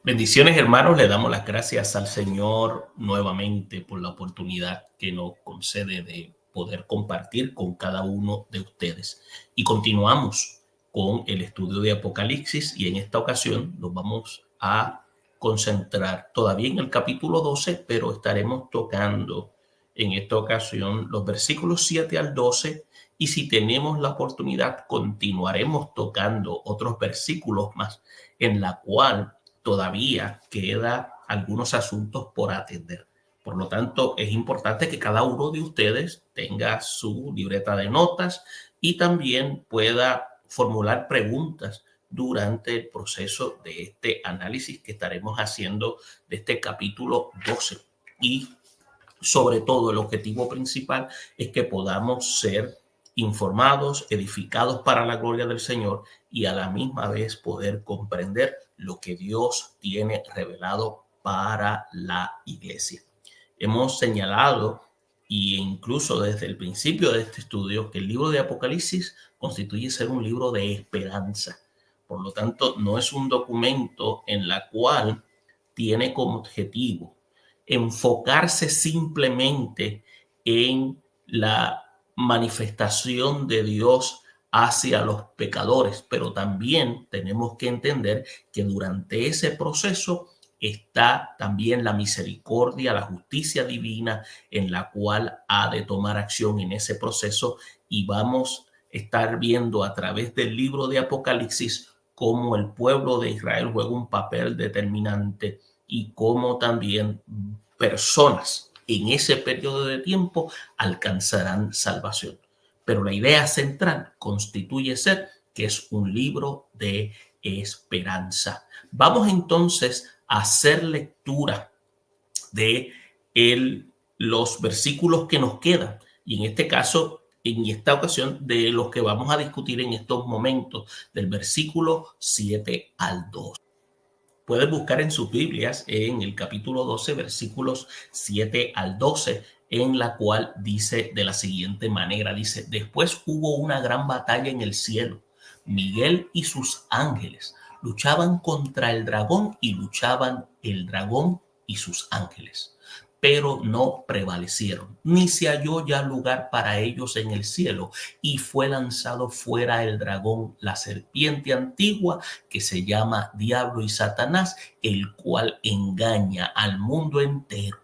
Bendiciones, hermanos. Le damos las gracias al Señor nuevamente por la oportunidad que nos concede de poder compartir con cada uno de ustedes. Y continuamos con el estudio de Apocalipsis, y en esta ocasión nos vamos a concentrar todavía en el capítulo 12, pero estaremos tocando en esta ocasión los versículos 7 al 12, y si tenemos la oportunidad continuaremos tocando otros versículos más, en la cual todavía queda algunos asuntos por atender. Por lo tanto, es importante que cada uno de ustedes tenga su libreta de notas y también pueda formular preguntas durante el proceso de este análisis que estaremos haciendo de este capítulo 12. Y sobre todo, el objetivo principal es que podamos ser informados, edificados para la gloria del Señor, y a la misma vez poder comprender lo que Dios tiene revelado para la iglesia. Hemos señalado, y incluso desde el principio de este estudio, que el libro de Apocalipsis constituye ser un libro de esperanza. Por lo tanto, no es un documento en la cual tiene como objetivo enfocarse simplemente en la manifestación de Dios hacia los pecadores, pero también tenemos que entender que durante ese proceso está también la misericordia, la justicia divina, en la cual ha de tomar acción en ese proceso, y vamos a estar viendo a través del libro de Apocalipsis cómo el pueblo de Israel juega un papel determinante y cómo también personas en ese periodo de tiempo alcanzarán salvación. Pero la idea central constituye ser que es un libro de esperanza. Vamos entonces a hacer lectura de los versículos que nos quedan, y en este caso, en esta ocasión, de los que vamos a discutir en estos momentos, del versículo 7 al 2. Puedes buscar en sus Biblias en el capítulo 12, versículos 7 al 12, en la cual dice de la siguiente manera, dice: después hubo una gran batalla en el cielo. Miguel y sus ángeles luchaban contra el dragón, y luchaban el dragón y sus ángeles, pero no prevalecieron, ni se halló ya lugar para ellos en el cielo, y fue lanzado fuera el dragón, la serpiente antigua, que se llama Diablo y Satanás, el cual engaña al mundo entero.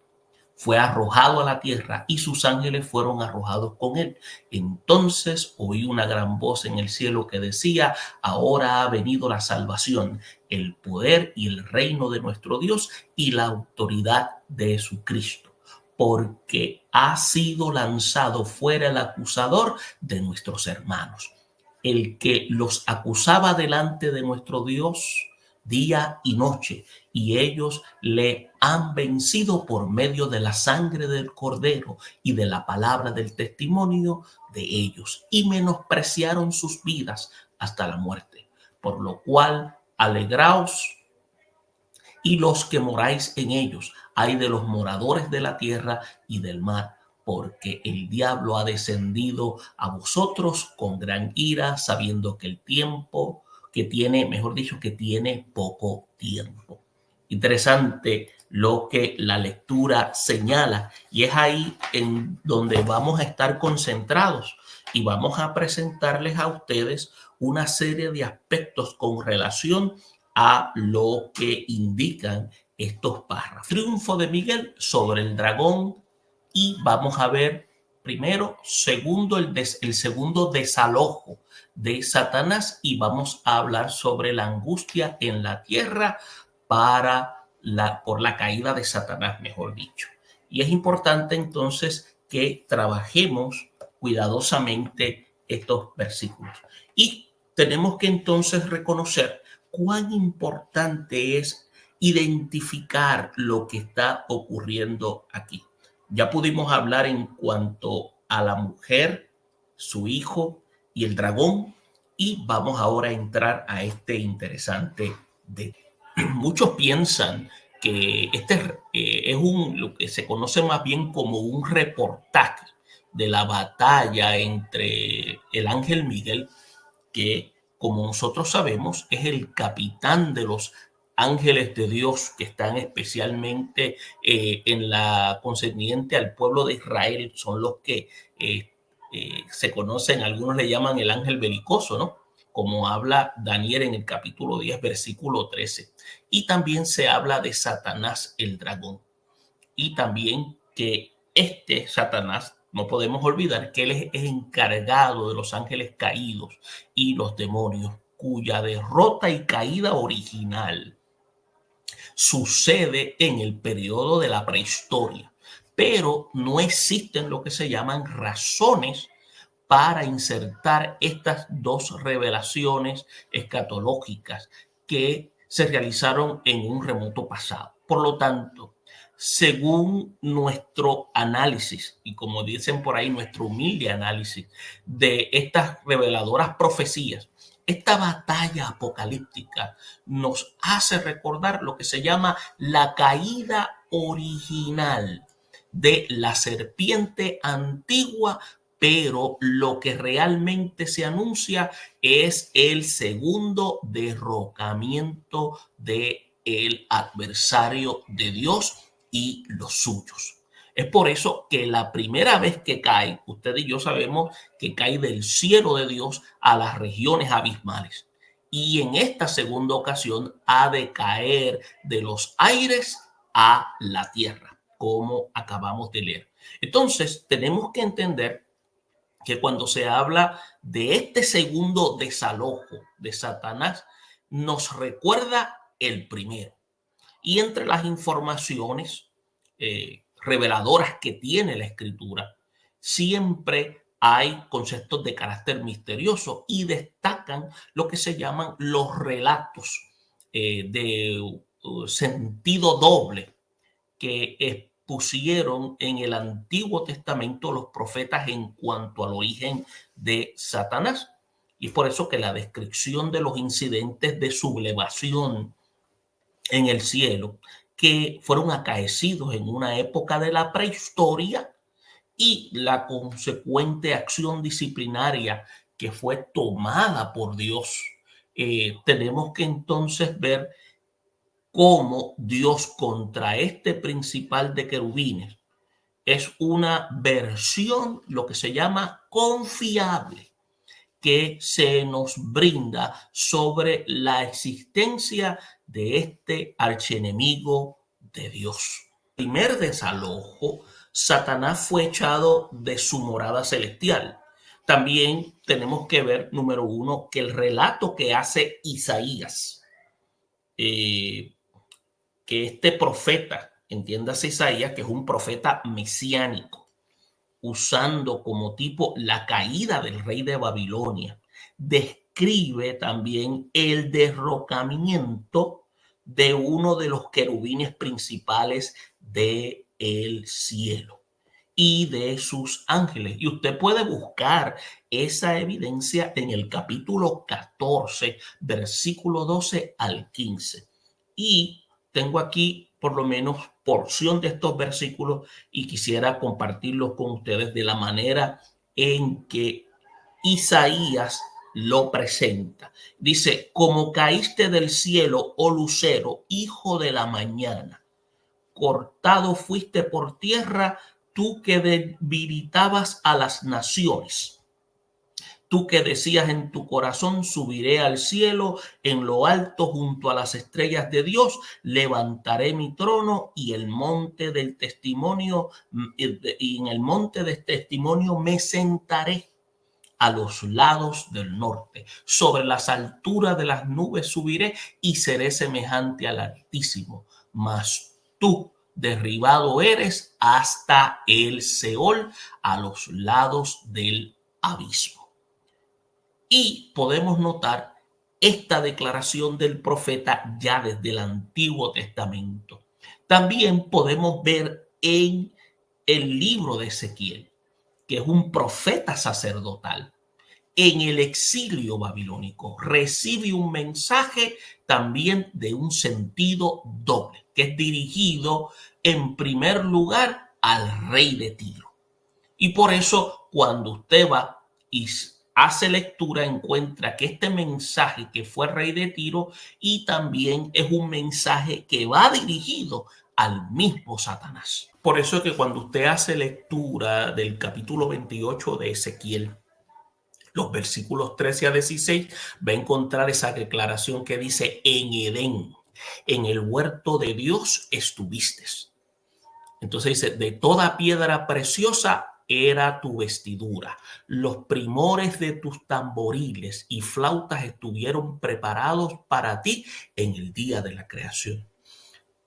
Fue arrojado a la tierra, y sus ángeles fueron arrojados con él. Entonces oí una gran voz en el cielo que decía: ahora ha venido la salvación, el poder y el reino de nuestro Dios, y la autoridad de su Cristo, porque ha sido lanzado fuera el acusador de nuestros hermanos, el que los acusaba delante de nuestro Dios día y noche, y ellos le han vencido por medio de la sangre del Cordero y de la palabra del testimonio de ellos, y menospreciaron sus vidas hasta la muerte. Por lo cual, alegraos, y los que moráis en ellos. Ay de los moradores de la tierra y del mar, porque el diablo ha descendido a vosotros con gran ira, sabiendo que el tiempo que tiene, mejor dicho, que tiene poco tiempo. Interesante lo que la lectura señala, y es ahí en donde vamos a estar concentrados, y vamos a presentarles a ustedes una serie de aspectos con relación a lo que indican estos párrafos. Triunfo de Miguel sobre el dragón, y vamos a ver primero, el segundo desalojo de Satanás, y vamos a hablar sobre la angustia en la tierra por la caída de Satanás, mejor dicho. Y es importante entonces que trabajemos cuidadosamente estos versículos. Y tenemos que entonces reconocer cuán importante es identificar lo que está ocurriendo aquí. Ya pudimos hablar en cuanto a la mujer, su hijo y el dragón, y vamos ahora a entrar a este interesante detalle. Muchos piensan que es lo que se conoce más bien como un reportaje de la batalla entre el ángel Miguel, que, como nosotros sabemos, es el capitán de los ángeles de Dios que están especialmente en la concerniente al pueblo de Israel son los que se conocen, algunos le llaman el ángel belicoso, ¿no? Como habla Daniel en el capítulo 10, versículo 13. Y también se habla de Satanás el dragón. Y también que este Satanás, no podemos olvidar que él es encargado de los ángeles caídos y los demonios, cuya derrota y caída original sucede en el periodo de la prehistoria, pero no existen lo que se llaman razones para insertar estas dos revelaciones escatológicas que se realizaron en un remoto pasado. Por lo tanto, según nuestro análisis, y como dicen por ahí, nuestro humilde análisis de estas reveladoras profecías, esta batalla apocalíptica nos hace recordar lo que se llama la caída original de la serpiente antigua, pero lo que realmente se anuncia es el segundo derrocamiento del adversario de Dios y los suyos. Es por eso que la primera vez que cae, usted y yo sabemos que cae del cielo de Dios a las regiones abismales. Y en esta segunda ocasión ha de caer de los aires a la tierra, como acabamos de leer. Entonces, tenemos que entender que cuando se habla de este segundo desalojo de Satanás, nos recuerda el primero. Y entre las informaciones reveladoras que tiene la Escritura, siempre hay conceptos de carácter misterioso y destacan lo que se llaman los relatos de sentido doble que pusieron en el Antiguo Testamento los profetas en cuanto al origen de Satanás. Y por eso que la descripción de los incidentes de sublevación en el cielo que fueron acaecidos en una época de la prehistoria y la consecuente acción disciplinaria que fue tomada por Dios, tenemos que entonces ver cómo Dios contra este principal de querubines es una versión, lo que se llama confiable, que se nos brinda sobre la existencia de este archienemigo de Dios. El primer desalojo, Satanás fue echado de su morada celestial. También tenemos que ver, número uno, que el relato que hace Isaías, que este profeta, entiéndase Isaías, que es un profeta mesiánico, usando como tipo la caída del rey de Babilonia, describe también el derrocamiento de uno de los querubines principales del cielo y de sus ángeles. Y usted puede buscar esa evidencia en el capítulo 14, versículo 12 al 15. Y tengo aquí por lo menos porción de estos versículos y quisiera compartirlos con ustedes de la manera en que Isaías lo presenta. Dice: como caíste del cielo, oh lucero, hijo de la mañana, cortado fuiste por tierra, tú que debilitabas a las naciones. Tú que decías en tu corazón, subiré al cielo, en lo alto junto a las estrellas de Dios, levantaré mi trono y el monte del testimonio, y en el monte del testimonio me sentaré a los lados del norte. Sobre las alturas de las nubes subiré y seré semejante al Altísimo. Mas tú derribado eres hasta el Seol, a los lados del abismo. Y podemos notar esta declaración del profeta ya desde el Antiguo Testamento. También podemos ver en el libro de Ezequiel, que es un profeta sacerdotal, en el exilio babilónico, recibe un mensaje también de un sentido doble, que es dirigido en primer lugar al rey de Tiro. Y por eso cuando usted va y hace lectura, encuentra que este mensaje que fue rey de Tiro y también es un mensaje que va dirigido al mismo Satanás. Por eso es que cuando usted hace lectura del capítulo 28 de Ezequiel, los versículos 13 a 16, va a encontrar esa declaración que dice: en Edén, en el huerto de Dios estuviste. Entonces dice: de toda piedra preciosa era tu vestidura. Los primores de tus tamboriles y flautas estuvieron preparados para ti en el día de la creación.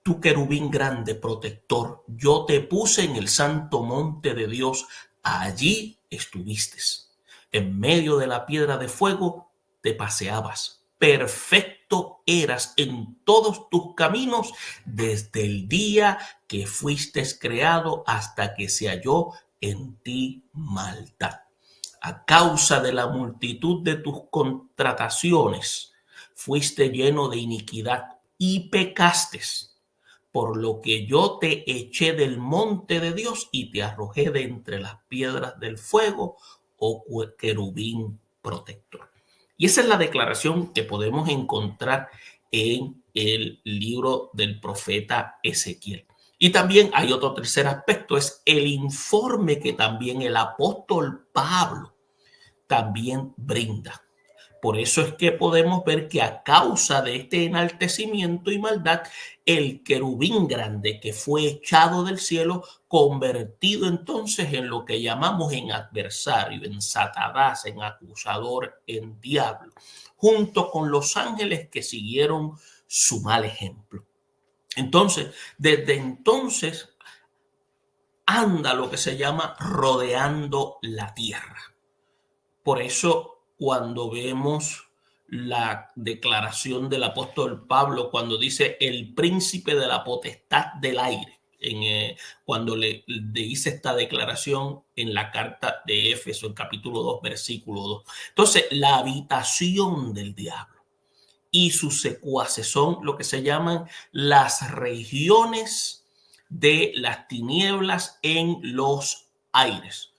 Tu querubín grande protector, yo te puse en el santo monte de Dios. Allí estuviste. En medio de la piedra de fuego te paseabas. Perfecto eras en todos tus caminos desde el día que fuiste creado hasta que se halló en ti maldad. A causa de la multitud de tus contrataciones, fuiste lleno de iniquidad y pecaste, por lo que yo te eché del monte de Dios y te arrojé de entre las piedras del fuego, oh querubín protector. Y esa es la declaración que podemos encontrar en el libro del profeta Ezequiel. Y también hay otro tercer aspecto, es el informe que también el apóstol Pablo también brinda. Por eso es que podemos ver que a causa de este enaltecimiento y maldad, el querubín grande que fue echado del cielo, convertido entonces en lo que llamamos en adversario, en Satanás, en acusador, en diablo, junto con los ángeles que siguieron su mal ejemplo. Entonces, desde entonces anda lo que se llama rodeando la tierra. Por eso, cuando vemos la declaración del apóstol Pablo, cuando dice el príncipe de la potestad del aire, cuando le dice esta declaración en la carta de Éfeso, el capítulo 2, versículo 2. Entonces, la habitación del diablo y sus secuaces son lo que se llaman las regiones de las tinieblas en los aires,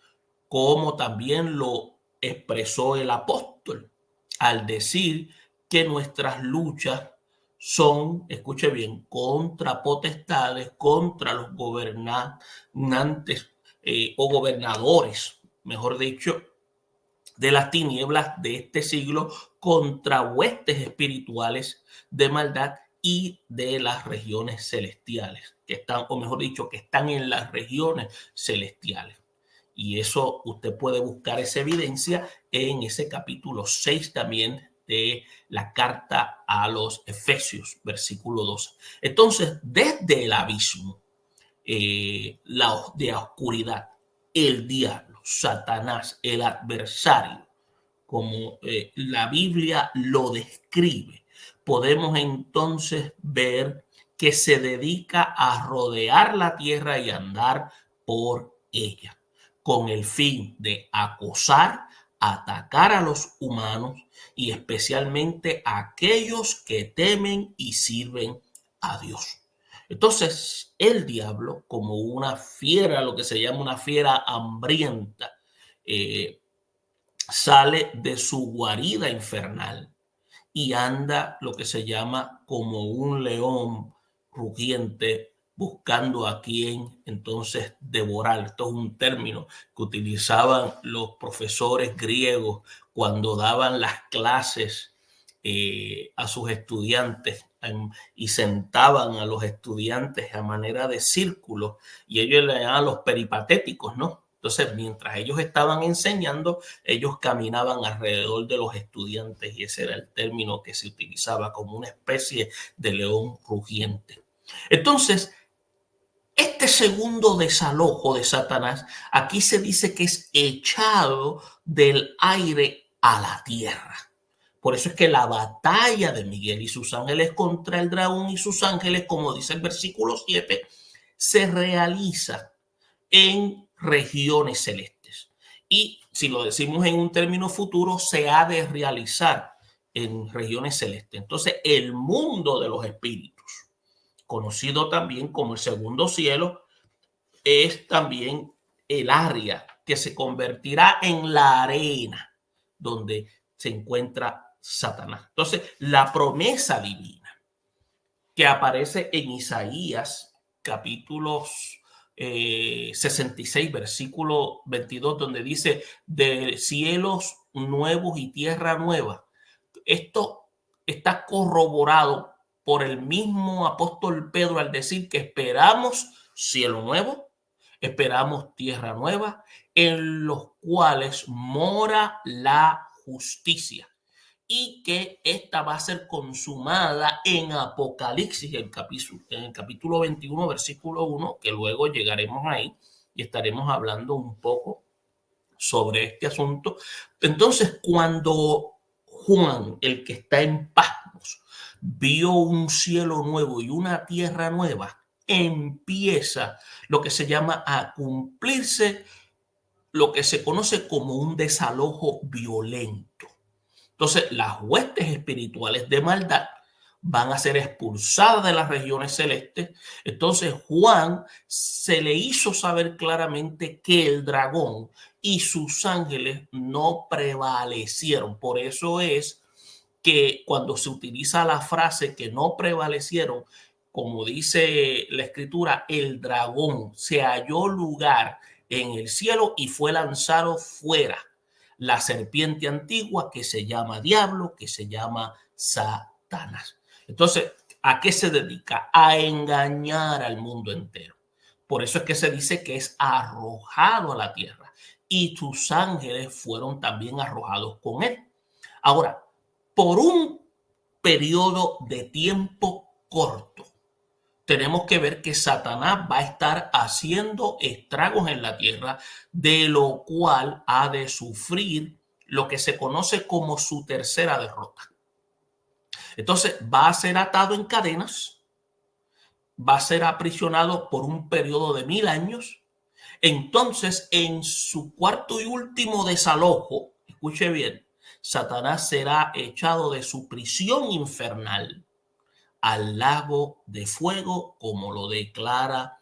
como también lo expresó el apóstol al decir que nuestras luchas son, escuche bien, contra potestades, contra los gobernantes o gobernadores, mejor dicho, de las tinieblas de este siglo, contra huestes espirituales de maldad y de las regiones celestiales, que están, o mejor dicho, que están en las regiones celestiales. Y eso usted puede buscar esa evidencia en ese capítulo 6 también de la carta a los Efesios, versículo 12. Entonces, desde el abismo de la oscuridad, el diablo, Satanás, el adversario, como la Biblia lo describe, podemos entonces ver que se dedica a rodear la tierra y andar por ella, con el fin de acosar, atacar a los humanos y especialmente a aquellos que temen y sirven a Dios. Entonces, el diablo, como una fiera, lo que se llama una fiera hambrienta, sale de su guarida infernal y anda lo que se llama como un león rugiente buscando a quien entonces devorar. Esto es un término que utilizaban los profesores griegos cuando daban las clases a sus estudiantes y sentaban a los estudiantes a manera de círculo y ellos le llamaban los peripatéticos, ¿no? Entonces, mientras ellos estaban enseñando, ellos caminaban alrededor de los estudiantes y ese era el término que se utilizaba como una especie de león rugiente. Entonces, este segundo desalojo de Satanás, aquí se dice que es echado del aire a la tierra. Por eso es que la batalla de Miguel y sus ángeles contra el dragón y sus ángeles, como dice el versículo 7, se realiza en regiones celestes. Y si lo decimos en un término futuro, se ha de realizar en regiones celestes. Entonces, el mundo de los espíritus, conocido también como el segundo cielo, es también el área que se convertirá en la arena donde se encuentra Satanás. Entonces, la promesa divina que aparece en Isaías, capítulos 66, versículo 22, donde dice, de cielos nuevos y tierra nueva. Esto está corroborado por el mismo apóstol Pedro al decir que esperamos cielo nuevo, esperamos tierra nueva, en los cuales mora la justicia, y que esta va a ser consumada en Apocalipsis, en el capítulo 21, versículo 1, que luego llegaremos ahí y estaremos hablando un poco sobre este asunto. Entonces, cuando Juan, el que está en Patmos, vio un cielo nuevo y una tierra nueva, empieza lo que se llama a cumplirse lo que se conoce como un desalojo violento. Entonces, las huestes espirituales de maldad van a ser expulsadas de las regiones celestes. Entonces, Juan se le hizo saber claramente que el dragón y sus ángeles no prevalecieron. Por eso es que cuando se utiliza la frase que no prevalecieron, como dice la escritura, el dragón se halló lugar en el cielo y fue lanzado fuera. La serpiente antigua que se llama diablo, que se llama Satanás. Entonces, ¿a qué se dedica? A engañar al mundo entero. Por eso es que se dice que es arrojado a la tierra y sus ángeles fueron también arrojados con él. Ahora, por un periodo de tiempo corto, tenemos que ver que Satanás va a estar haciendo estragos en la tierra, de lo cual ha de sufrir lo que se conoce como su tercera derrota. Entonces va a ser atado en cadenas, va a ser aprisionado por un periodo de 1000 años. Entonces, en su cuarto y último desalojo, escuche bien, Satanás será echado de su prisión infernal al lago de fuego, como lo declara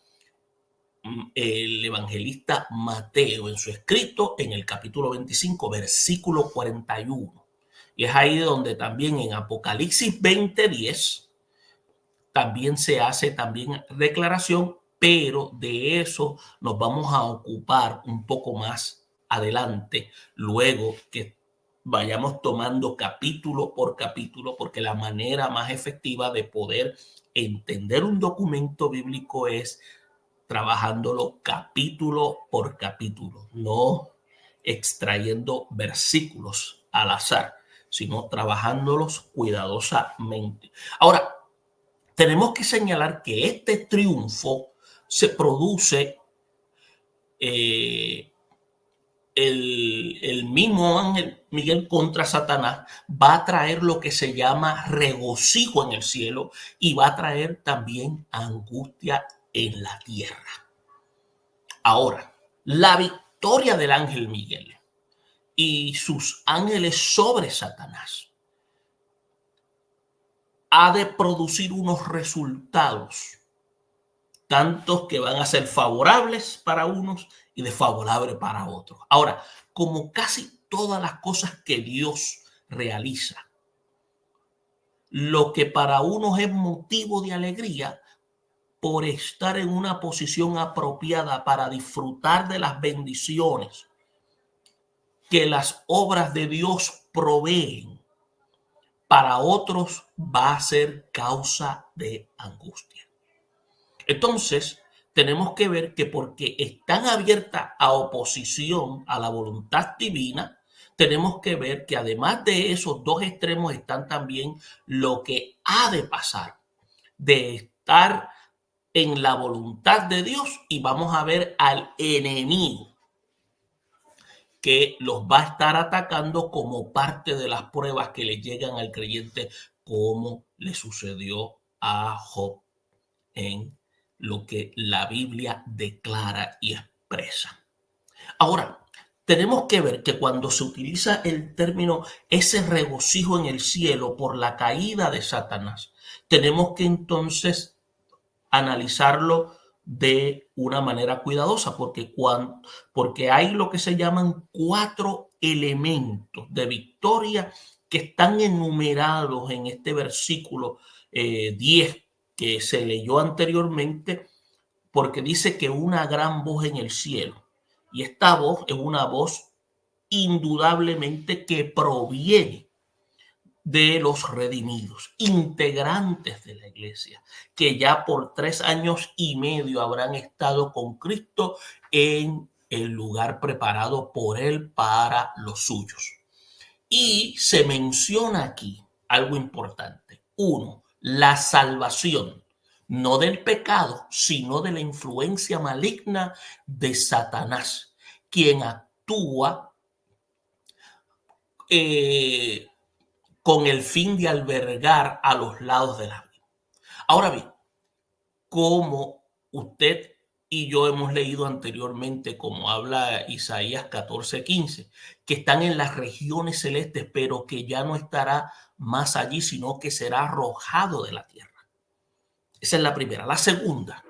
el evangelista Mateo en su escrito en el capítulo 25, versículo 41. Y es ahí donde también en Apocalipsis 20:10 también se hace también declaración, pero de eso nos vamos a ocupar un poco más adelante, luego que vayamos tomando capítulo por capítulo, porque la manera más efectiva de poder entender un documento bíblico es trabajándolo capítulo por capítulo, no extrayendo versículos al azar, sino trabajándolos cuidadosamente. Ahora, tenemos que señalar que este triunfo se produce el mismo ángel Miguel contra Satanás va a traer lo que se llama regocijo en el cielo y va a traer también angustia en la tierra. Ahora, la victoria del ángel Miguel y sus ángeles sobre Satanás ha de producir unos resultados, tantos que van a ser favorables para unos y desfavorables para otros. Ahora, como casi todas las cosas que Dios realiza, lo que para unos es motivo de alegría, por estar en una posición apropiada para disfrutar de las bendiciones que las obras de Dios proveen, para otros va a ser causa de angustia. Entonces, tenemos que ver que porque están abiertas a oposición a la voluntad divina, tenemos que ver que además de esos dos extremos están también lo que ha de pasar, de estar en la voluntad de Dios, y vamos a ver al enemigo que los va a estar atacando como parte de las pruebas que le llegan al creyente, como le sucedió a Job en lo que la Biblia declara y expresa. Ahora, tenemos que ver que cuando se utiliza el término ese regocijo en el cielo por la caída de Satanás, tenemos que entonces analizarlo de una manera cuidadosa, porque hay lo que se llaman 4 elementos de victoria que están enumerados en este versículo 10 que se leyó anteriormente, porque dice que una gran voz en el cielo, y esta voz es una voz indudablemente que proviene de los redimidos, integrantes de la iglesia, que ya por 3 años y medio habrán estado con Cristo en el lugar preparado por Él para los suyos. Y se menciona aquí algo importante. Uno, la salvación, no del pecado, sino de la influencia maligna de Satanás, quien actúa con el fin de albergar a los lados de la vida. Ahora bien, como usted y yo hemos leído anteriormente, como habla Isaías 14:15, que están en las regiones celestes, pero que ya no estará más allí, sino que será arrojado de la tierra. Esa es la primera. La segunda,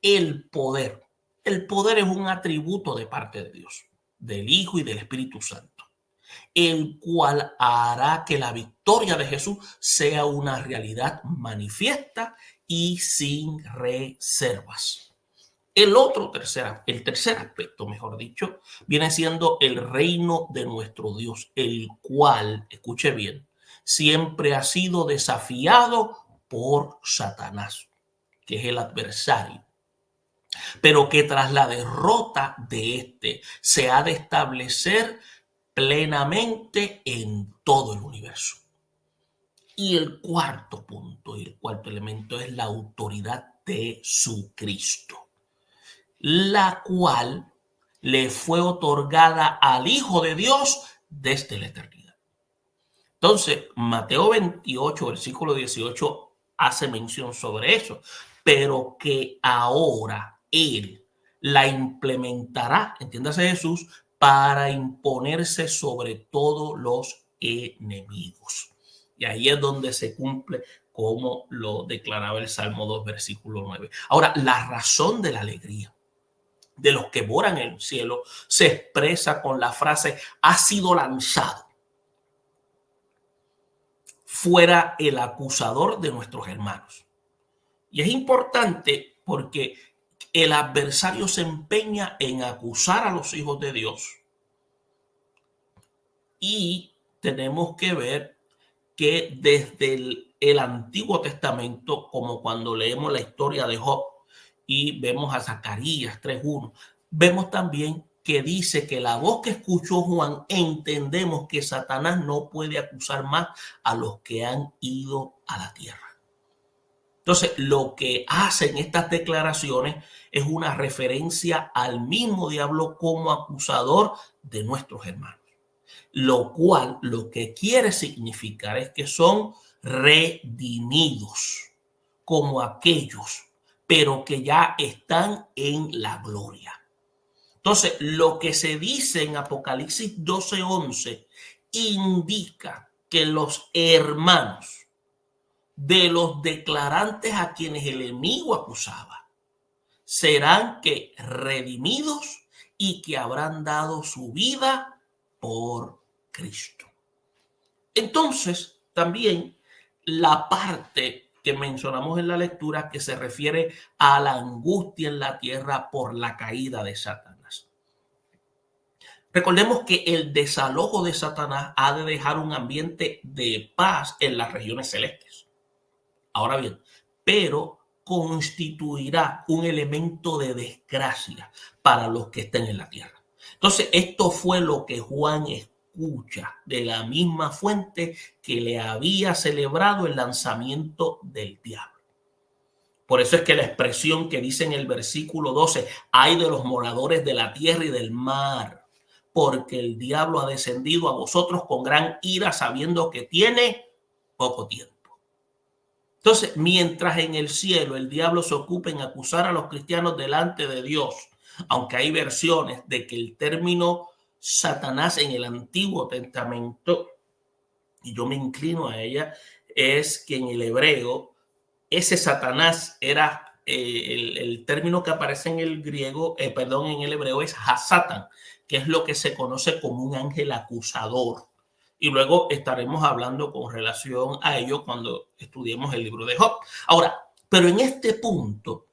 el poder. El poder es un atributo de parte de Dios, del Hijo y del Espíritu Santo, el cual hará que la victoria de Jesús sea una realidad manifiesta y sin reservas. El tercer aspecto, mejor dicho, viene siendo el reino de nuestro Dios, el cual, escuche bien, siempre ha sido desafiado por Satanás, que es el adversario, pero que tras la derrota de este se ha de establecer plenamente en todo el universo. Y el cuarto punto y el cuarto elemento es la autoridad de su Cristo, la cual le fue otorgada al Hijo de Dios desde la eternidad. Entonces, Mateo 28, versículo 18, hace mención sobre eso, pero que ahora Él la implementará, entiéndase Jesús, para imponerse sobre todos los enemigos. Y ahí es donde se cumple como lo declaraba el Salmo 2, versículo 9. Ahora, la razón de la alegría de los que moran en el cielo se expresa con la frase: ha sido lanzado fuera el acusador de nuestros hermanos. Y es importante porque el adversario se empeña en acusar a los hijos de Dios. Y tenemos que ver que desde el Antiguo Testamento, como cuando leemos la historia de Job y vemos a Zacarías 3:1, vemos también que dice que la voz que escuchó Juan, entendemos que Satanás no puede acusar más a los que han ido a la tierra. Entonces, lo que hacen estas declaraciones es una referencia al mismo diablo como acusador de nuestros hermanos, lo cual lo que quiere significar es que son redimidos como aquellos, pero que ya están en la gloria. Entonces, lo que se dice en Apocalipsis 12:11 indica que los hermanos de los declarantes a quienes el enemigo acusaba serán que redimidos y que habrán dado su vida por Cristo. Entonces, también la parte que mencionamos en la lectura que se refiere a la angustia en la tierra por la caída de Satanás. Recordemos que el desalojo de Satanás ha de dejar un ambiente de paz en las regiones celestes. Ahora bien, pero constituirá un elemento de desgracia para los que estén en la tierra. Entonces, esto fue lo que Juan escucha de la misma fuente que le había celebrado el lanzamiento del diablo. Por eso es que la expresión que dice en el versículo 12, ay de los moradores de la tierra y del mar, porque el diablo ha descendido a vosotros con gran ira, sabiendo que tiene poco tiempo. Entonces, mientras en el cielo el diablo se ocupa en acusar a los cristianos delante de Dios, aunque hay versiones de que el término Satanás en el Antiguo Testamento, y yo me inclino a ella, es que en el hebreo ese Satanás era el término que aparece en el griego, perdón, en el hebreo es Hasatan, que es lo que se conoce como un ángel acusador. Y luego estaremos hablando con relación a ello cuando estudiemos el libro de Job. Ahora, pero en este punto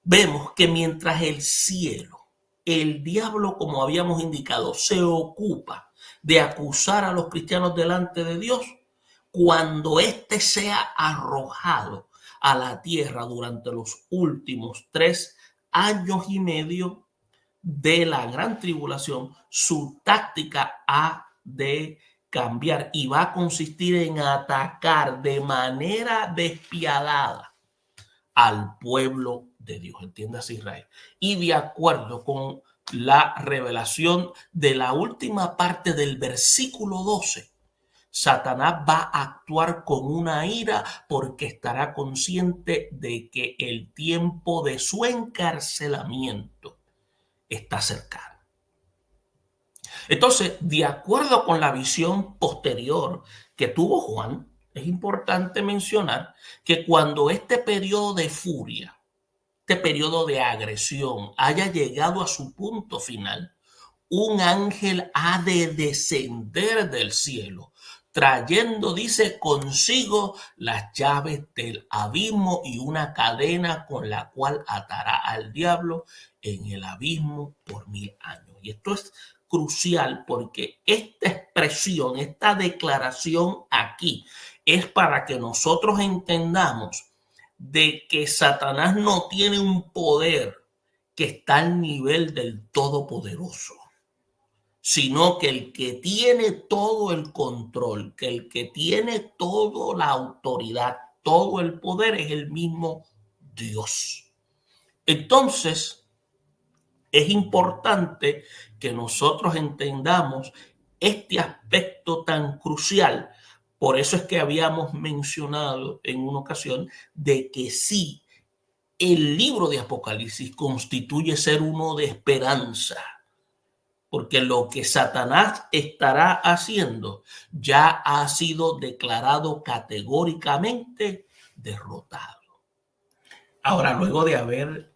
vemos que mientras el cielo, el diablo, como habíamos indicado, se ocupa de acusar a los cristianos delante de Dios, cuando éste sea arrojado a la tierra durante los últimos 3 años y medio de la gran tribulación, su táctica ha de cambiar y va a consistir en atacar de manera despiadada al pueblo de Dios, entiendas Israel. Y de acuerdo con la revelación de la última parte del versículo 12, Satanás va a actuar con una ira porque estará consciente de que el tiempo de su encarcelamiento está cercano. Entonces, de acuerdo con la visión posterior que tuvo Juan, es importante mencionar que cuando este periodo de furia, este periodo de agresión haya llegado a su punto final, un ángel ha de descender del cielo, trayendo, dice, consigo las llaves del abismo y una cadena con la cual atará al diablo en el abismo por 1000 años. Y esto es crucial porque esta expresión, esta declaración aquí, es para que nosotros entendamos de que Satanás no tiene un poder que está al nivel del Todopoderoso, sino que el que tiene todo el control, que el que tiene toda la autoridad, todo el poder es el mismo Dios. Entonces, es importante que nosotros entendamos este aspecto tan crucial. Por eso es que habíamos mencionado en una ocasión de que sí, el libro de Apocalipsis constituye ser uno de esperanza, porque lo que Satanás estará haciendo ya ha sido declarado categóricamente derrotado. Ahora, luego de haber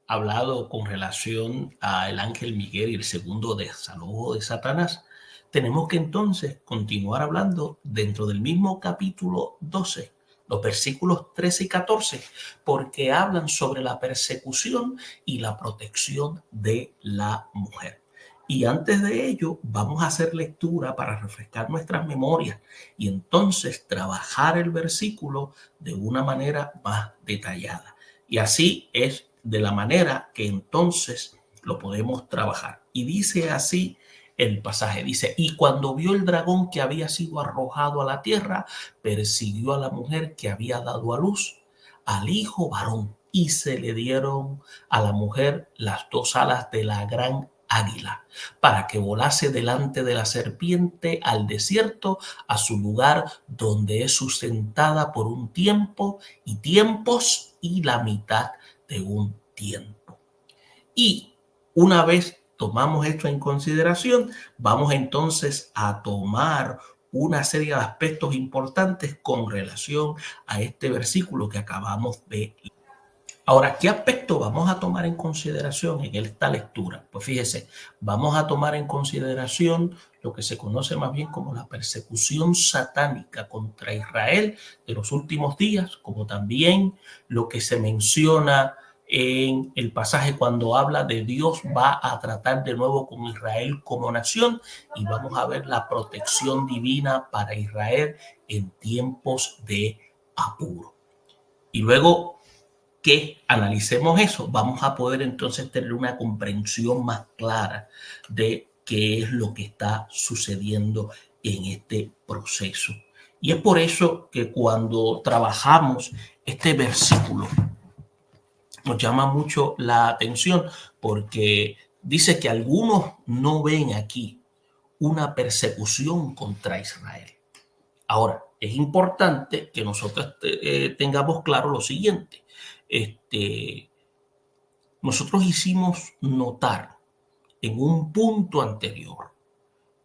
hablado con relación al ángel Miguel y el segundo desalojo de Satanás, tenemos que entonces continuar hablando dentro del mismo capítulo 12, los versículos 13 y 14, porque hablan sobre la persecución y la protección de la mujer. Y antes de ello, vamos a hacer lectura para refrescar nuestras memorias y entonces trabajar el versículo de una manera más detallada. Y así es de la manera que entonces lo podemos trabajar. Y dice así el pasaje, dice, y cuando vio el dragón que había sido arrojado a la tierra, persiguió a la mujer que había dado a luz al hijo varón, y se le dieron a la mujer las 2 alas de la gran águila, para que volase delante de la serpiente al desierto, a su lugar donde es sustentada por un tiempo y tiempos y la mitad de un tiempo. Y una vez tomamos esto en consideración, vamos entonces a tomar una serie de aspectos importantes con relación a este versículo que acabamos de leer. Ahora, ¿qué aspecto vamos a tomar en consideración en esta lectura? Pues fíjese, vamos a tomar en consideración lo que se conoce más bien como la persecución satánica contra Israel de los últimos días, como también lo que se menciona en el pasaje cuando habla de Dios va a tratar de nuevo con Israel como nación, y vamos a ver la protección divina para Israel en tiempos de apuro. Y luego que analicemos eso, vamos a poder entonces tener una comprensión más clara de qué es lo que está sucediendo en este proceso. Y es por eso que cuando trabajamos este versículo nos llama mucho la atención, porque dice que algunos no ven aquí una persecución contra Israel. Ahora, es importante que nosotros tengamos claro lo siguiente. Nosotros hicimos notar en un punto anterior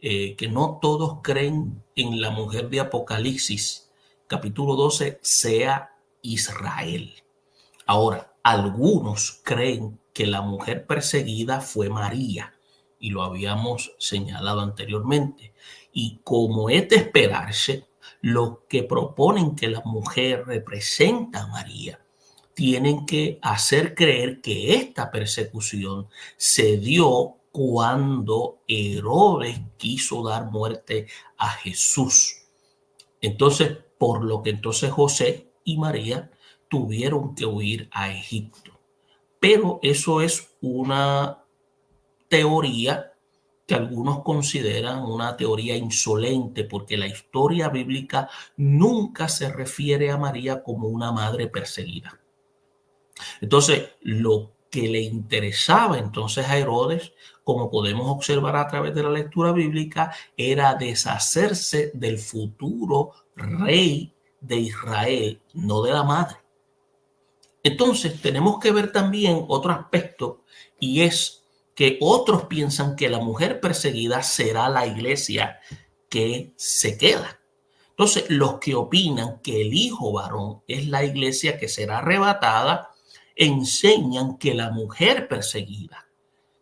que no todos creen en la mujer de Apocalipsis, capítulo 12, sea Israel. Ahora, algunos creen que la mujer perseguida fue María, y lo habíamos señalado anteriormente. Y como es de esperarse, los que proponen que la mujer representa a María tienen que hacer creer que esta persecución se dio cuando Herodes quiso dar muerte a Jesús. Entonces, por lo que entonces José y María tuvieron que huir a Egipto. Pero eso es una teoría que algunos consideran una teoría insolente, porque la historia bíblica nunca se refiere a María como una madre perseguida. Entonces, lo que le interesaba entonces a Herodes, como podemos observar a través de la lectura bíblica, era deshacerse del futuro rey de Israel, no de la madre. Entonces, tenemos que ver también otro aspecto, y es que otros piensan que la mujer perseguida será la iglesia que se queda. Entonces, los que opinan que el hijo varón es la iglesia que será arrebatada, enseñan que la mujer perseguida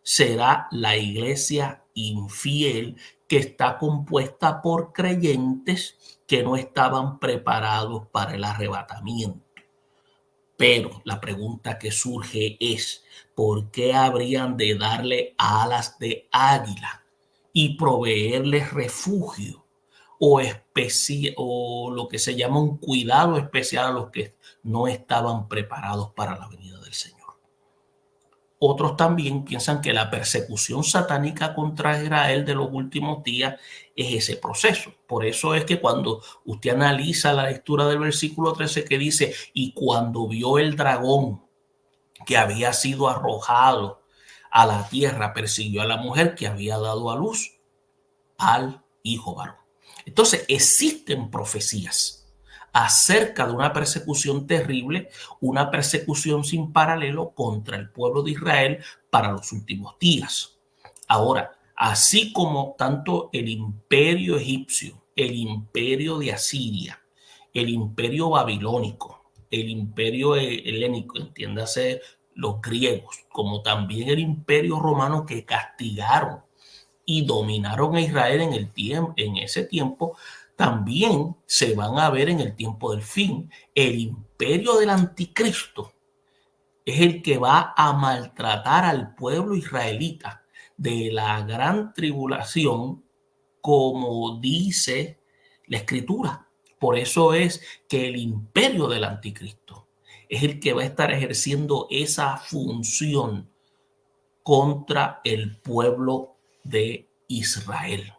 será la iglesia infiel, que está compuesta por creyentes que no estaban preparados para el arrebatamiento. Pero la pregunta que surge es, ¿por qué habrían de darle alas de águila y proveerles refugio o lo que se llama un cuidado especial a los que no estaban preparados para la venida del Señor? Otros también piensan que la persecución satánica contra Israel de los últimos días es ese proceso. Por eso es que cuando usted analiza la lectura del versículo 13 que dice, y cuando vio el dragón que había sido arrojado a la tierra, persiguió a la mujer que había dado a luz al hijo varón. Entonces existen profecías acerca de una persecución terrible, una persecución sin paralelo contra el pueblo de Israel para los últimos días. Ahora, así como tanto el imperio egipcio, el imperio de Asiria, el imperio babilónico, el imperio helénico, entiéndase los griegos, como también el imperio romano, que castigaron y dominaron a Israel en ese tiempo, también se van a ver en el tiempo del fin. El imperio del anticristo es el que va a maltratar al pueblo israelita de la gran tribulación, como dice la escritura. Por eso es que el imperio del anticristo es el que va a estar ejerciendo esa función contra el pueblo de Israel.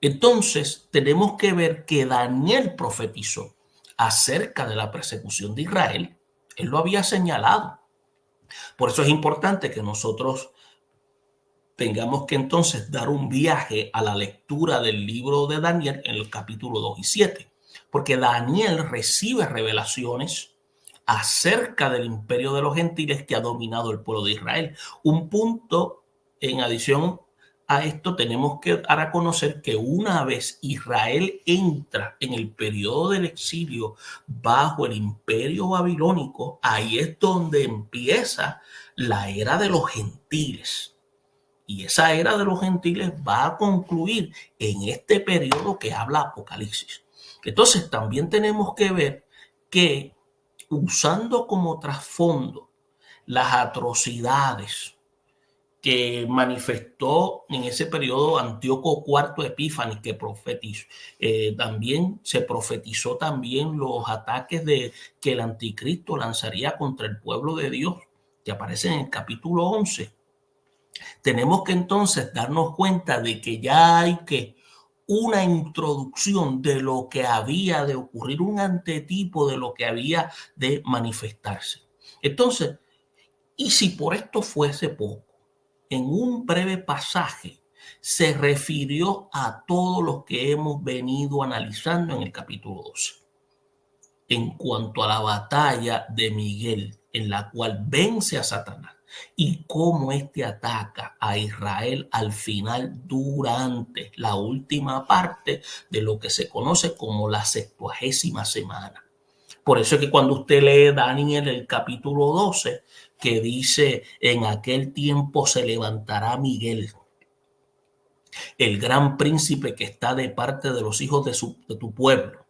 Entonces, tenemos que ver que Daniel profetizó acerca de la persecución de Israel. Él lo había señalado. Por eso es importante que nosotros tengamos que entonces dar un viaje a la lectura del libro de Daniel en el capítulo 2 y 7, porque Daniel recibe revelaciones acerca del imperio de los gentiles que ha dominado el pueblo de Israel. Un punto en adición a esto, tenemos que dar a conocer que una vez Israel entra en el periodo del exilio bajo el imperio babilónico, ahí es donde empieza la era de los gentiles. Y esa era de los gentiles va a concluir en este periodo que habla Apocalipsis. Entonces también tenemos que ver que, usando como trasfondo las atrocidades que manifestó en ese periodo Antíoco IV Epífanes, que profetizó, también se profetizó también los ataques que el anticristo lanzaría contra el pueblo de Dios, que aparecen en el capítulo 11. Tenemos que entonces darnos cuenta de que ya hay una introducción de lo que había de ocurrir, un antetipo de lo que había de manifestarse. Entonces, y si por esto fuese poco, en un breve pasaje se refirió a todo lo que hemos venido analizando en el capítulo 12. En cuanto a la batalla de Miguel, en la cual vence a Satanás, y cómo éste ataca a Israel al final durante la última parte de lo que se conoce como la 70ª semana. Por eso es que cuando usted lee Daniel el capítulo 12, que dice, en aquel tiempo se levantará Miguel, el gran príncipe que está de parte de los hijos de tu pueblo.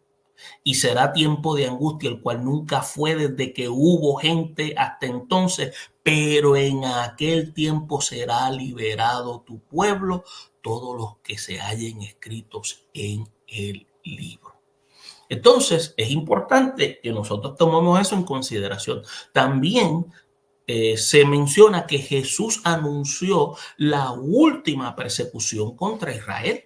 Y será tiempo de angustia, el cual nunca fue desde que hubo gente hasta entonces, pero en aquel tiempo será liberado tu pueblo, todos los que se hallen escritos en el libro. Entonces, es importante que nosotros tomemos eso en consideración. También se menciona que Jesús anunció la última persecución contra Israel.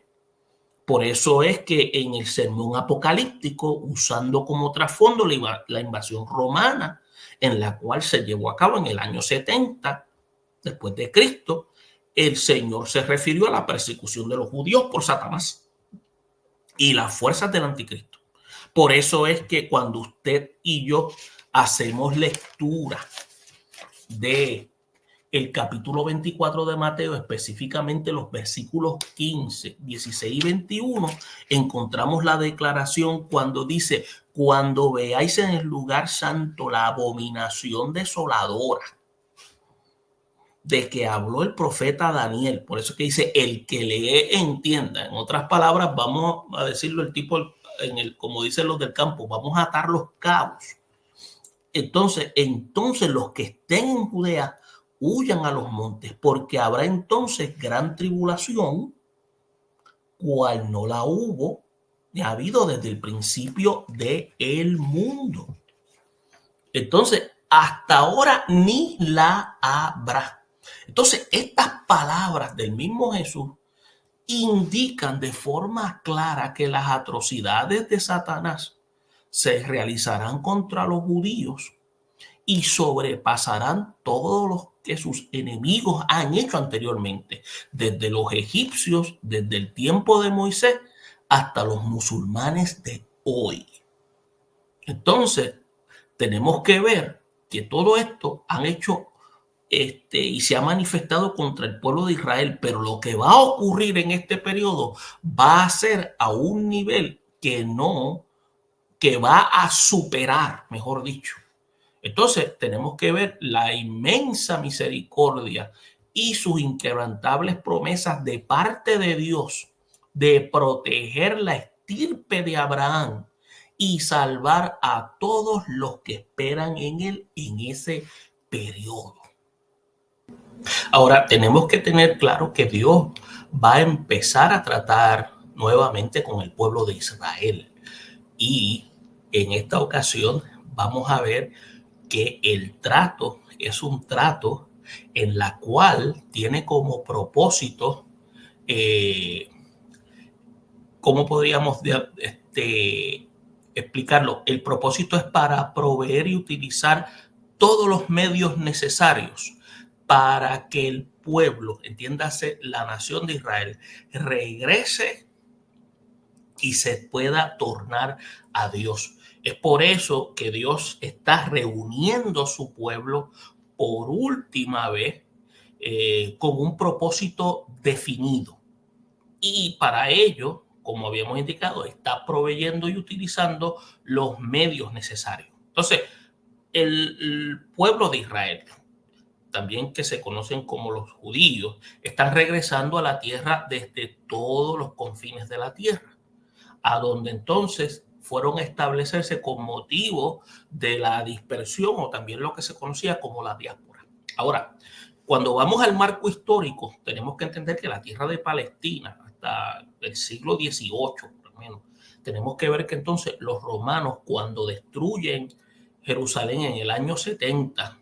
Por eso es que en el sermón apocalíptico, usando como trasfondo la invasión romana, en la cual se llevó a cabo en el año 70 después de Cristo, el Señor se refirió a la persecución de los judíos por Satanás y las fuerzas del anticristo. Por eso es que cuando usted y yo hacemos lectura de el capítulo 24 de Mateo, específicamente los versículos 15, 16 y 21, encontramos la declaración cuando dice, cuando veáis en el lugar santo la abominación desoladora de que habló el profeta Daniel. Por eso que dice, el que lee entienda. En otras palabras, vamos a decirlo el tipo, como dicen los del campo, vamos a atar los cabos. Entonces los que estén en Judea huyan a los montes, porque habrá entonces gran tribulación, cual no la hubo ni ha habido desde el principio del mundo. Entonces, hasta ahora ni la habrá. Entonces, estas palabras del mismo Jesús indican de forma clara que las atrocidades de Satanás se realizarán contra los judíos y sobrepasarán todos los que sus enemigos han hecho anteriormente, desde los egipcios, desde el tiempo de Moisés, hasta los musulmanes de hoy. Entonces, tenemos que ver que todo esto han hecho y se ha manifestado contra el pueblo de Israel, pero lo que va a ocurrir en este periodo va a ser a un nivel que va a superar, mejor dicho. Entonces, tenemos que ver la inmensa misericordia y sus inquebrantables promesas de parte de Dios de proteger la estirpe de Abraham y salvar a todos los que esperan en él en ese periodo. Ahora, tenemos que tener claro que Dios va a empezar a tratar nuevamente con el pueblo de Israel. Y en esta ocasión vamos a ver que el trato es un trato en la cual tiene como propósito, ¿cómo podríamos explicarlo? El propósito es para proveer y utilizar todos los medios necesarios para que el pueblo, entiéndase la nación de Israel, regrese y se pueda tornar a Dios. Es por eso que Dios está reuniendo a su pueblo por última vez con un propósito definido. Y para ello, como habíamos indicado, está proveyendo y utilizando los medios necesarios. Entonces, el pueblo de Israel, también que se conocen como los judíos, están regresando a la tierra desde todos los confines de la tierra, a donde entonces fueron a establecerse con motivo de la dispersión o también lo que se conocía como la diáspora. Ahora, cuando vamos al marco histórico, tenemos que entender que la tierra de Palestina, hasta el siglo XVIII, por lo menos, tenemos que ver que entonces los romanos, cuando destruyen Jerusalén en el año 70,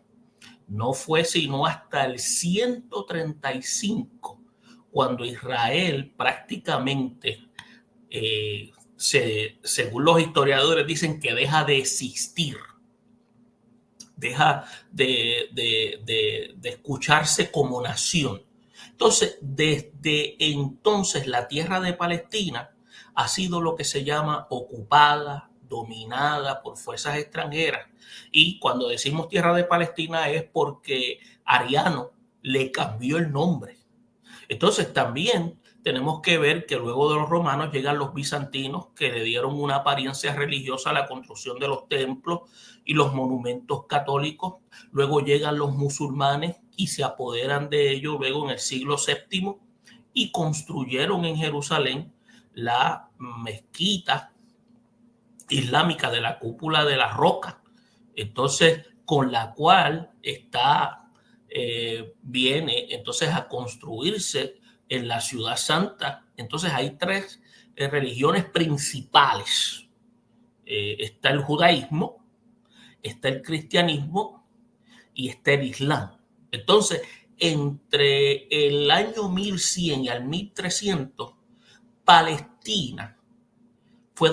no fue sino hasta el 135, cuando Israel prácticamente según los historiadores dicen que deja de existir, deja de escucharse como nación. Entonces, desde entonces la tierra de Palestina ha sido lo que se llama ocupada, dominada por fuerzas extranjeras. Y cuando decimos tierra de Palestina es porque Ariano le cambió el nombre. Entonces también tenemos que ver que luego de los romanos llegan los bizantinos, que le dieron una apariencia religiosa a la construcción de los templos y los monumentos católicos. Luego llegan los musulmanes y se apoderan de ello luego en el siglo VII y construyeron en Jerusalén la mezquita islámica de la Cúpula de la Roca. Entonces, con la cual viene entonces a construirse en la Ciudad Santa. Entonces hay tres religiones principales. Está el judaísmo, está el cristianismo y está el islam. Entonces, entre el año 1100 y el 1300, Palestina fue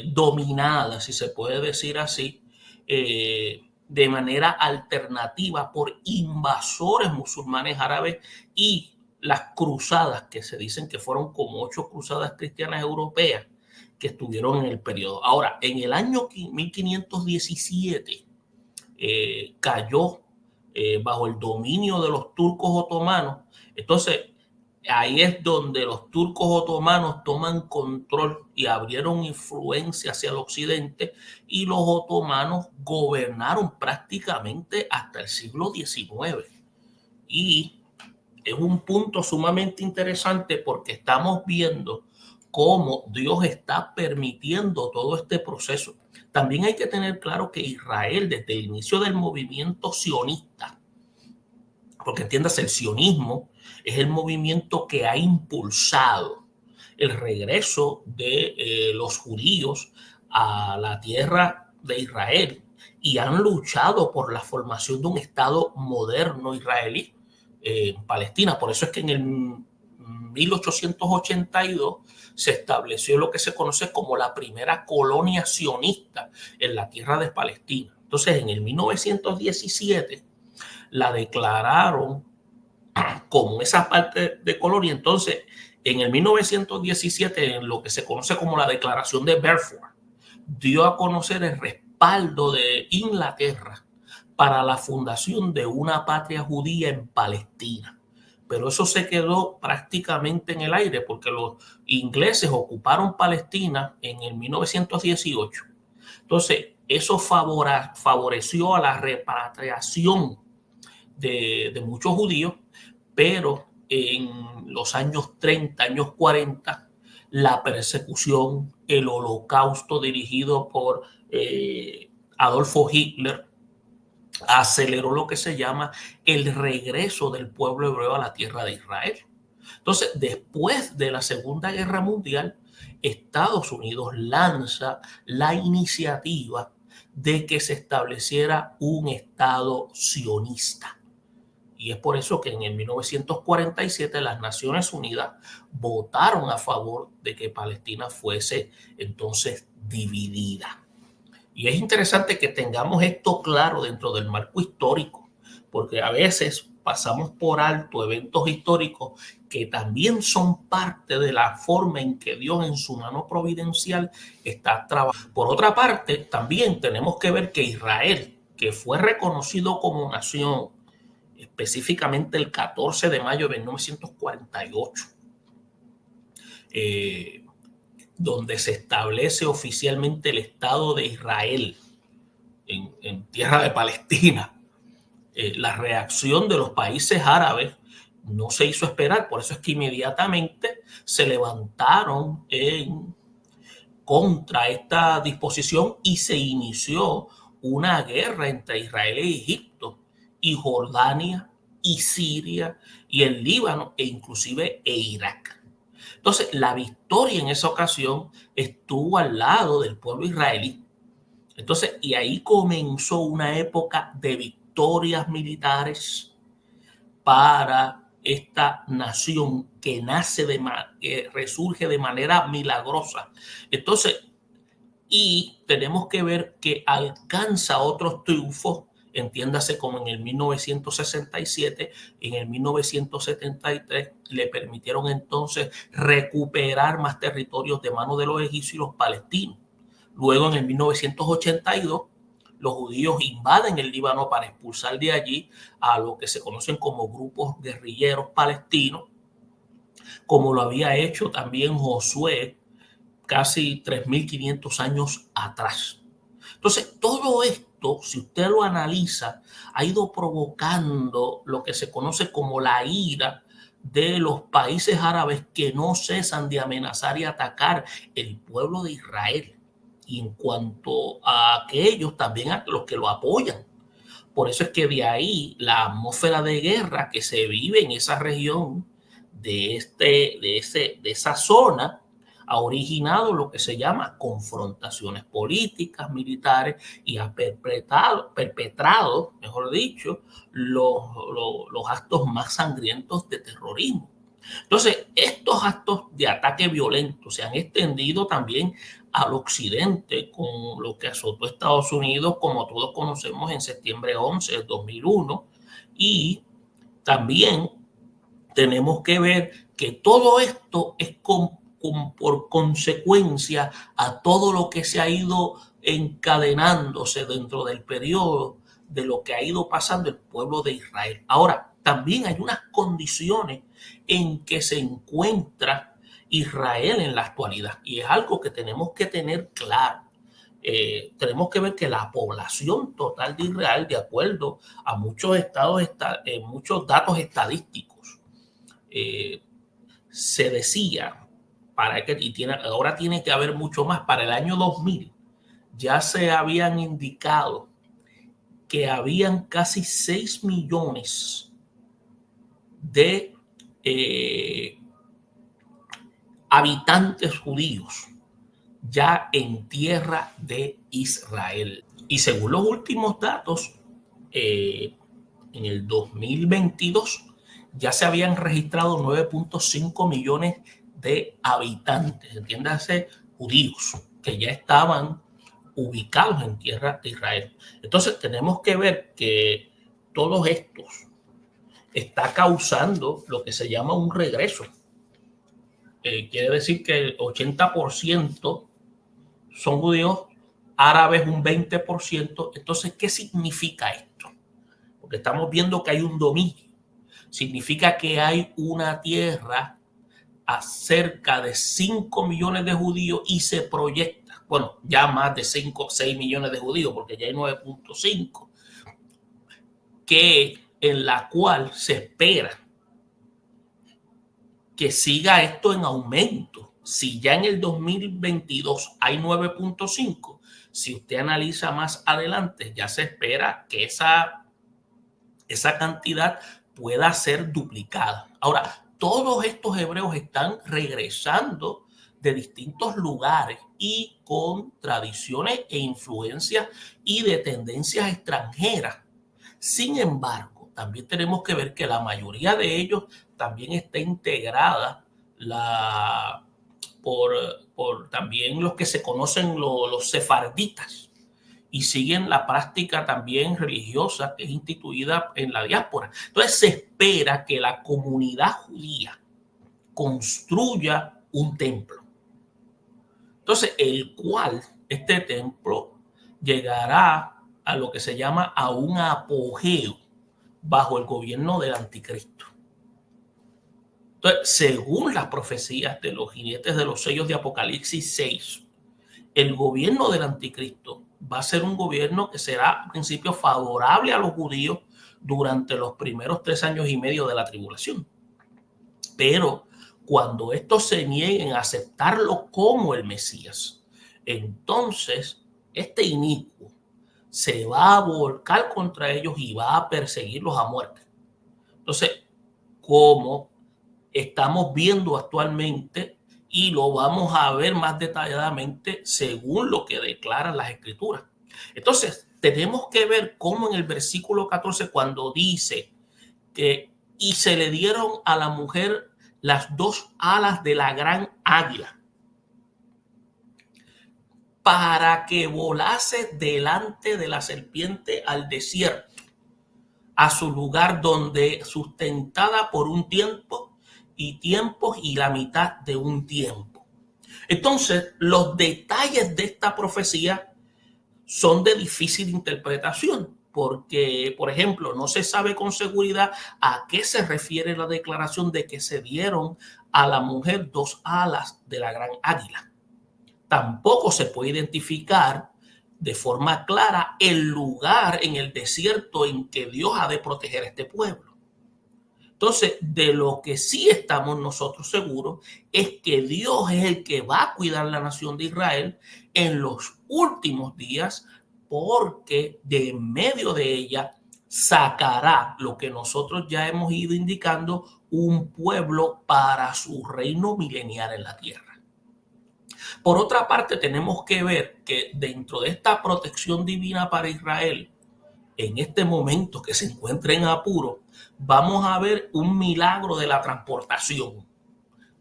dominada, si se puede decir así, de manera alternativa por invasores musulmanes árabes y las cruzadas, que se dicen que fueron como 8 cruzadas cristianas europeas que estuvieron en el periodo. Ahora, en el año 1517 cayó bajo el dominio de los turcos otomanos. Entonces, ahí es donde los turcos otomanos toman control y abrieron influencia hacia el occidente, y los otomanos gobernaron prácticamente hasta el siglo XIX. Y es un punto sumamente interesante porque estamos viendo cómo Dios está permitiendo todo este proceso. También hay que tener claro que Israel, desde el inicio del movimiento sionista, porque entiendas, el sionismo es el movimiento que ha impulsado el regreso de los judíos a la tierra de Israel y han luchado por la formación de un Estado moderno israelí en Palestina. Por eso es que en el 1882 se estableció lo que se conoce como la primera colonia sionista en la tierra de Palestina. Entonces, en el 1917 la declararon como esa parte de color, y entonces en el 1917, en lo que se conoce como la Declaración de Balfour, dio a conocer el respaldo de Inglaterra para la fundación de una patria judía en Palestina. Pero eso se quedó prácticamente en el aire porque los ingleses ocuparon Palestina en el 1918. Entonces, eso favoreció a la repatriación de muchos judíos, pero en los años 30, años 40, la persecución, el holocausto dirigido por Adolfo Hitler aceleró lo que se llama el regreso del pueblo hebreo a la tierra de Israel. Entonces, después de la Segunda Guerra Mundial, Estados Unidos lanza la iniciativa de que se estableciera un Estado sionista. Y es por eso que en el 1947 las Naciones Unidas votaron a favor de que Palestina fuese entonces dividida. Y es interesante que tengamos esto claro dentro del marco histórico, porque a veces pasamos por alto eventos históricos que también son parte de la forma en que Dios en su mano providencial está trabajando. Por otra parte, también tenemos que ver que Israel, que fue reconocido como nación específicamente el 14 de mayo de 1948, donde se establece oficialmente el Estado de Israel en tierra de Palestina. La reacción de los países árabes no se hizo esperar, por eso es que inmediatamente se levantaron en contra esta disposición y se inició una guerra entre Israel e Egipto, y Jordania, y Siria, y el Líbano, e inclusive Irak. Entonces, la victoria en esa ocasión estuvo al lado del pueblo israelí. Entonces, y ahí comenzó una época de victorias militares para esta nación que que resurge de manera milagrosa. Entonces, y tenemos que ver que alcanza otros triunfos, entiéndase como en el 1967, en el 1973 le permitieron entonces recuperar más territorios de manos de los egipcios y los palestinos. Luego en el 1982 los judíos invaden el Líbano para expulsar de allí a lo que se conocen como grupos guerrilleros palestinos, como lo había hecho también Josué casi 3.500 años atrás. Entonces, todo esto, si usted lo analiza, ha ido provocando lo que se conoce como la ira de los países árabes que no cesan de amenazar y atacar el pueblo de Israel. Y en cuanto a aquellos, también a los que lo apoyan. Por eso es que de ahí la atmósfera de guerra que se vive en esa región, de esa zona, ha originado lo que se llama confrontaciones políticas, militares, y ha perpetrado, mejor dicho, los actos más sangrientos de terrorismo. Entonces, estos actos de ataque violento se han extendido también al occidente con lo que azotó Estados Unidos, como todos conocemos, en septiembre 11 del 2001. Y también tenemos que ver que todo esto es por consecuencia a todo lo que se ha ido encadenándose dentro del periodo de lo que ha ido pasando el pueblo de Israel. Ahora, también hay unas condiciones en que se encuentra Israel en la actualidad, y es algo que tenemos que tener claro. Tenemos que ver que la población total de Israel, de acuerdo a muchos muchos datos estadísticos, se decía, ahora tiene que haber mucho más. Para el año 2000 ya se habían indicado que habían casi 6 millones de habitantes judíos ya en tierra de Israel. Y según los últimos datos, en el 2022 ya se habían registrado 9.5 millones de habitantes, entiéndase, judíos, que ya estaban ubicados en tierra de Israel. Entonces tenemos que ver que todos estos está causando lo que se llama un regreso. Quiere decir que el 80% son judíos, árabes un 20%. Entonces, ¿qué significa esto? Porque estamos viendo que hay un dominio. Significa que hay una tierra a cerca de 5 millones de judíos y se proyecta, bueno, ya más de 5 o 6 millones de judíos, porque ya hay 9.5, en la cual se espera que siga esto en aumento. Si ya en el 2022 hay 9.5, si usted analiza más adelante, ya se espera que esa cantidad pueda ser duplicada. Ahora, todos estos hebreos están regresando de distintos lugares y con tradiciones e influencias y de tendencias extranjeras. Sin embargo, también tenemos que ver que la mayoría de ellos también está integrada por también los que se conocen los sefarditas, y siguen la práctica también religiosa que es instituida en la diáspora. Entonces se espera que la comunidad judía construya un templo. Entonces, este templo llegará a lo que se llama a un apogeo bajo el gobierno del anticristo. Entonces, según las profecías de los jinetes de los sellos de Apocalipsis 6, el gobierno del anticristo va a ser un gobierno que será al principio favorable a los judíos durante los primeros 3 años y medio de la tribulación. Pero cuando estos se nieguen a aceptarlo como el Mesías, entonces este inicuo se va a volcar contra ellos y va a perseguirlos a muerte. Entonces, como estamos viendo actualmente, y lo vamos a ver más detalladamente según lo que declaran las escrituras. Entonces, tenemos que ver cómo en el versículo 14, cuando dice que y se le dieron a la mujer las 2 alas de la gran águila para que volase delante de la serpiente al desierto, a su lugar donde sustentada por un tiempo y la mitad de un tiempo. Entonces, los detalles de esta profecía son de difícil interpretación, porque, por ejemplo, no se sabe con seguridad a qué se refiere la declaración de que se dieron a la mujer 2 alas de la gran águila. Tampoco se puede identificar de forma clara el lugar en el desierto en que Dios ha de proteger a este pueblo. Entonces, de lo que sí estamos nosotros seguros es que Dios es el que va a cuidar la nación de Israel en los últimos días, porque de en medio de ella sacará lo que nosotros ya hemos ido indicando, un pueblo para su reino milenial en la tierra. Por otra parte, tenemos que ver que dentro de esta protección divina para Israel, en este momento que se encuentra en apuro, vamos a ver un milagro de la transportación.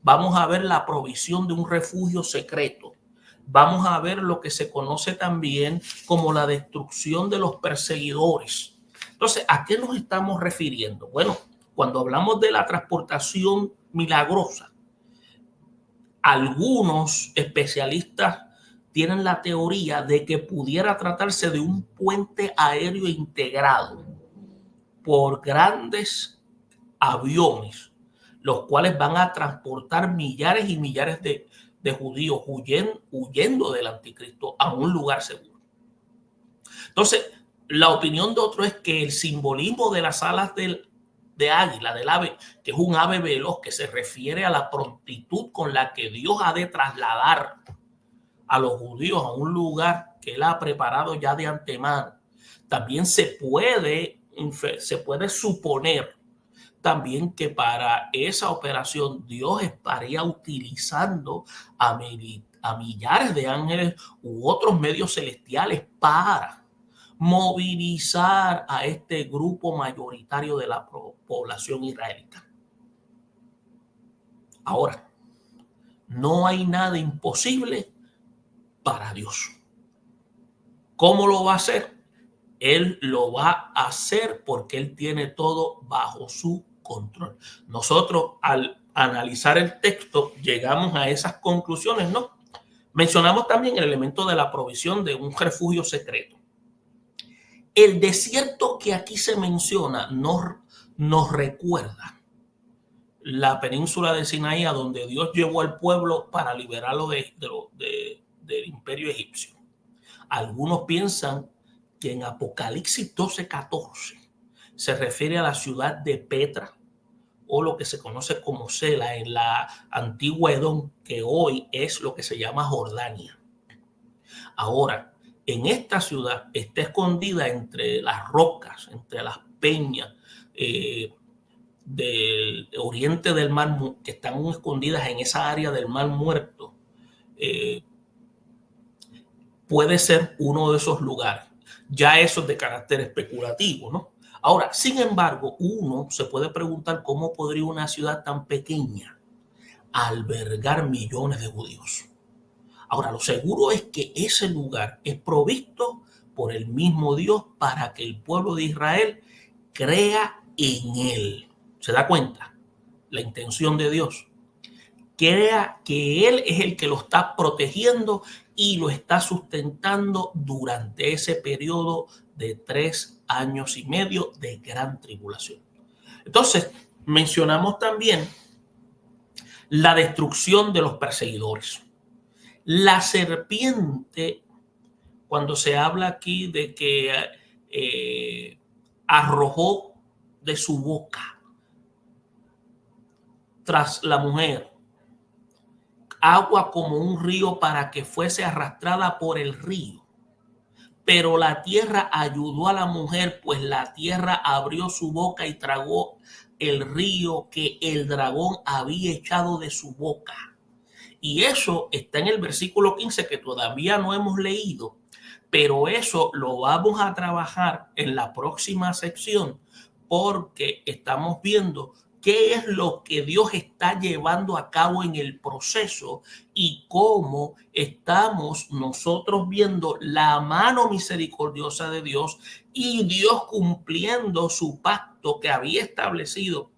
Vamos a ver la provisión de un refugio secreto. Vamos a ver lo que se conoce también como la destrucción de los perseguidores. Entonces, ¿a qué nos estamos refiriendo? Bueno, cuando hablamos de la transportación milagrosa, algunos especialistas tienen la teoría de que pudiera tratarse de un puente aéreo integrado por grandes aviones, los cuales van a transportar millares y millares de judíos huyendo del anticristo a un lugar seguro. Entonces, la opinión de otro es que el simbolismo de las alas de águila, del ave, que es un ave veloz, que se refiere a la prontitud con la que Dios ha de trasladar a los judíos a un lugar que él ha preparado ya de antemano. También se puede suponer también que para esa operación Dios estaría utilizando a millares de ángeles u otros medios celestiales para movilizar a este grupo mayoritario de la población israelita. Ahora, no hay nada imposible para Dios. ¿Cómo lo va a hacer? Él lo va a hacer porque Él tiene todo bajo su control. Nosotros, al analizar el texto, llegamos a esas conclusiones, ¿no? Mencionamos también el elemento de la provisión de un refugio secreto. El desierto que aquí se menciona nos recuerda la península de Sinaí, a donde Dios llevó al pueblo para liberarlo del imperio egipcio. Algunos piensan que en Apocalipsis 12:14 se refiere a la ciudad de Petra, o lo que se conoce como Sela en la antigua Edom, que hoy es lo que se llama Jordania. Ahora, en esta ciudad está escondida entre las rocas, entre las peñas del oriente del mar, que están escondidas en esa área del mar muerto. Puede ser uno de esos lugares. Ya eso es de carácter especulativo, ¿no? Ahora, sin embargo, uno se puede preguntar cómo podría una ciudad tan pequeña albergar millones de judíos. Ahora, lo seguro es que ese lugar es provisto por el mismo Dios para que el pueblo de Israel crea en él. ¿Se da cuenta? La intención de Dios. Crea que Él es el que lo está protegiendo y lo está sustentando durante ese periodo de 3 años y medio de gran tribulación. Entonces, mencionamos también la destrucción de los perseguidores. La serpiente, cuando se habla aquí de que arrojó de su boca tras la mujer agua como un río para que fuese arrastrada por el río. Pero la tierra ayudó a la mujer, pues la tierra abrió su boca y tragó el río que el dragón había echado de su boca. Y eso está en el versículo 15, que todavía no hemos leído, pero eso lo vamos a trabajar en la próxima sección, porque estamos viendo qué es lo que Dios está llevando a cabo en el proceso y cómo estamos nosotros viendo la mano misericordiosa de Dios y Dios cumpliendo su pacto que había establecido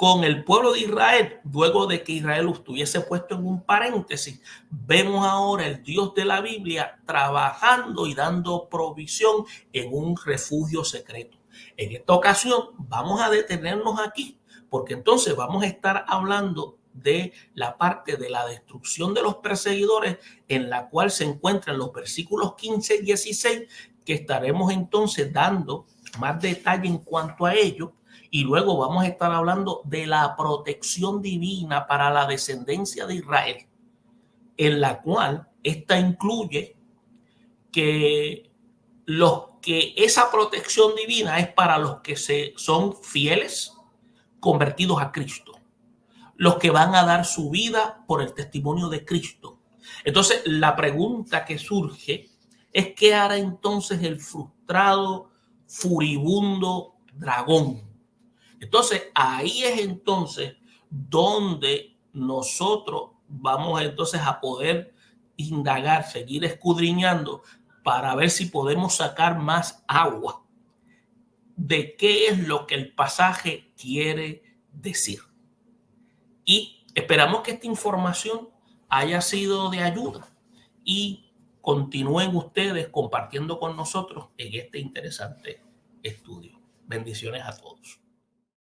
con el pueblo de Israel, luego de que Israel estuviese puesto en un paréntesis, vemos ahora el Dios de la Biblia trabajando y dando provisión en un refugio secreto. En esta ocasión vamos a detenernos aquí, porque entonces vamos a estar hablando de la parte de la destrucción de los perseguidores, en la cual se encuentran los versículos 15 y 16, que estaremos entonces dando más detalle en cuanto a ello. Y luego vamos a estar hablando de la protección divina para la descendencia de Israel, en la cual esta incluye que esa protección divina es para los que son fieles, convertidos a Cristo, los que van a dar su vida por el testimonio de Cristo. Entonces, la pregunta que surge es: ¿qué hará entonces el frustrado, furibundo dragón? Entonces, ahí es entonces donde nosotros vamos entonces a poder indagar, seguir escudriñando para ver si podemos sacar más agua de qué es lo que el pasaje quiere decir. Y esperamos que esta información haya sido de ayuda y continúen ustedes compartiendo con nosotros en este interesante estudio. Bendiciones a todos.